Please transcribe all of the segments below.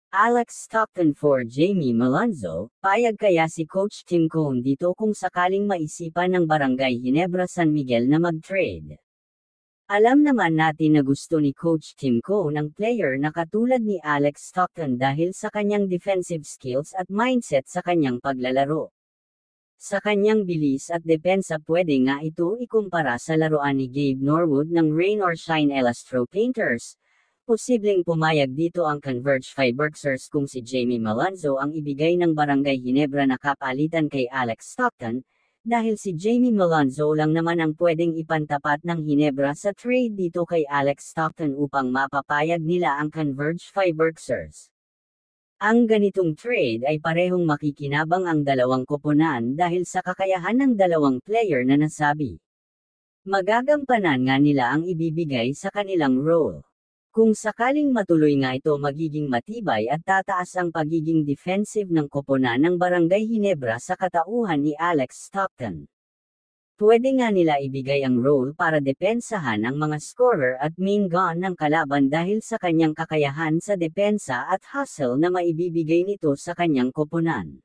Alex Stockton for Jamie Malonzo, payag kaya si Coach Tim Cone dito kung sakaling maisipan ng Barangay Ginebra San Miguel na mag-trade. Alam naman natin na gusto ni Coach Tim Cone ang player na katulad ni Alex Stockton dahil sa kanyang defensive skills at mindset sa kanyang paglalaro. Sa kanyang bilis at depensa pwede nga ito ikumpara sa laruan ni Gabe Norwood ng Rain or Shine Elastro Painters. Posibleng pumayag dito ang Converge Fiberxers kung si Jamie Malonzo ang ibigay ng Barangay Ginebra na kapalitan kay Alex Stockton, dahil si Jamie Malonzo lang naman ang pwedeng ipantapat ng Ginebra sa trade dito kay Alex Stockton upang mapapayag nila ang Converge Fiberxers. Ang ganitong trade ay parehong makikinabang ang dalawang koponan dahil sa kakayahan ng dalawang player na nasabi. Magagampanan nga nila ang ibibigay sa kanilang role. Kung sakaling matuloy nga ito magiging matibay at tataas ang pagiging defensive ng koponan ng Barangay Ginebra sa katauhan ni Alex Stockton. Pwede nga nila ibigay ang role para depensahan ang mga scorer at main gun ng kalaban dahil sa kanyang kakayahan sa depensa at hustle na maibibigay nito sa kanyang koponan.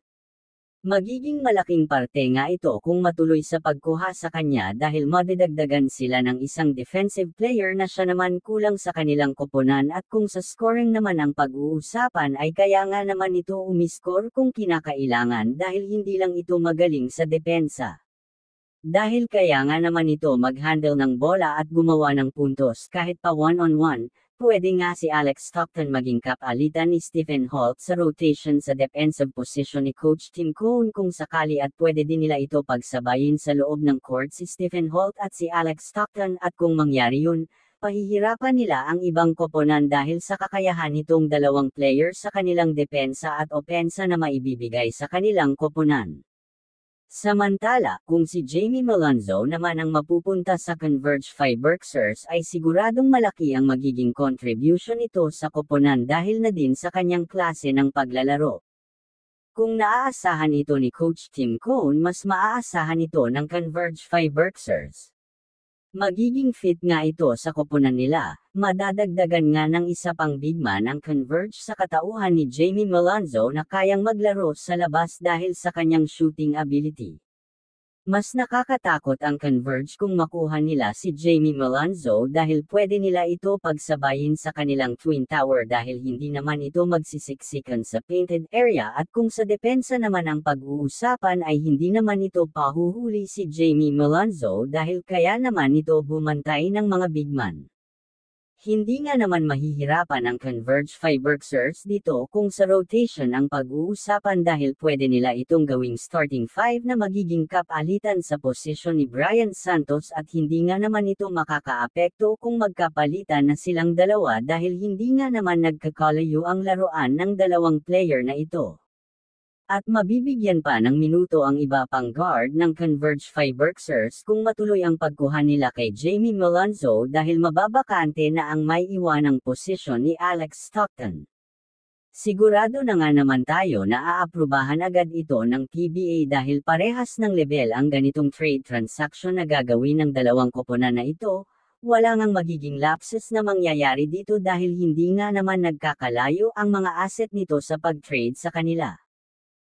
Magiging malaking parte nga ito kung matuloy sa pagkuha sa kanya dahil madidagdagan sila ng isang defensive player na siya naman kulang sa kanilang koponan at kung sa scoring naman ang pag-uusapan ay kaya nga naman ito umiscore kung kinakailangan dahil hindi lang ito magaling sa depensa. Dahil kaya nga naman ito mag-handle ng bola at gumawa ng puntos kahit pa one-on-one, pwede nga si Alex Stockton maging kapalitan ni Stephen Holt sa rotation sa defensive position ni Coach Tim Cone kung sakali at pwede din nila ito pagsabayin sa loob ng court si Stephen Holt at si Alex Stockton at kung mangyari yun, pahihirapan nila ang ibang koponan dahil sa kakayahan nitong dalawang player sa kanilang depensa at opensa na maibibigay sa kanilang koponan. Samantala, kung si Jamie Malonzo naman ang mapupunta sa Converge Fiberxers ay siguradong malaki ang magiging contribution nito sa koponan dahil na din sa kanyang klase ng paglalaro. Kung naaasahan ito ni Coach Tim Cone mas maaasahan ito ng Converge Fiberxers. Magiging fit nga ito sa koponan nila, madadagdagan nga ng isa pang bigman ang Converge sa katauhan ni Jamie Malonzo na kayang maglaro sa labas dahil sa kanyang shooting ability. Mas nakakatakot ang Converge kung makuha nila si Jamie Malonzo dahil pwede nila ito pagsabayin sa kanilang Twin Tower dahil hindi naman ito magsisiksikan sa painted area at kung sa depensa naman ang pag-uusapan ay hindi naman ito pahuhuli si Jamie Malonzo dahil kaya naman ito bumantay ng mga bigman. Hindi nga naman mahihirapan ang Converge Fiberxers dito kung sa rotation ang pag-uusapan dahil pwede nila itong gawing starting 5 na magiging kapalitan sa posisyon ni Brian Santos at hindi nga naman ito makakaapekto kung magkapalitan na silang dalawa dahil hindi nga naman nagkakalayo ang laruan ng dalawang player na ito. At mabibigyan pa ng minuto ang iba pang guard ng Converge Fiberxers kung matuloy ang pagkuha nila kay Jamie Malonzo dahil mababakante na ang may iwanang posisyon ni Alex Stockton. Sigurado na nga naman tayo na aaprubahan agad ito ng PBA dahil parehas ng level ang ganitong trade transaction na gagawin ng dalawang koponan na ito, wala ngang magiging lapses na mangyayari dito dahil hindi nga naman nagkakalayo ang mga asset nito sa pag-trade sa kanila.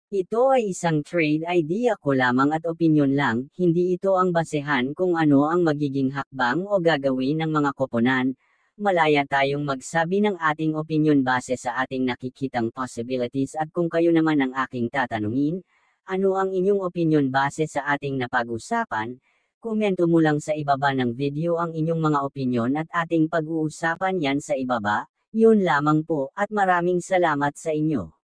Ito ay isang trade idea ko lamang at opinyon lang, hindi ito ang basehan kung ano ang magiging hakbang o gagawin ng mga koponan. Malaya tayong magsabi ng ating opinyon base sa ating nakikitang possibilities at kung kayo naman ang aking tatanungin, ano ang inyong opinyon base sa ating napag-usapan? Komento mo lang sa ibaba ng video ang inyong mga opinyon at ating pag-uusapan yan sa ibaba. Yun lamang po at maraming salamat sa inyo.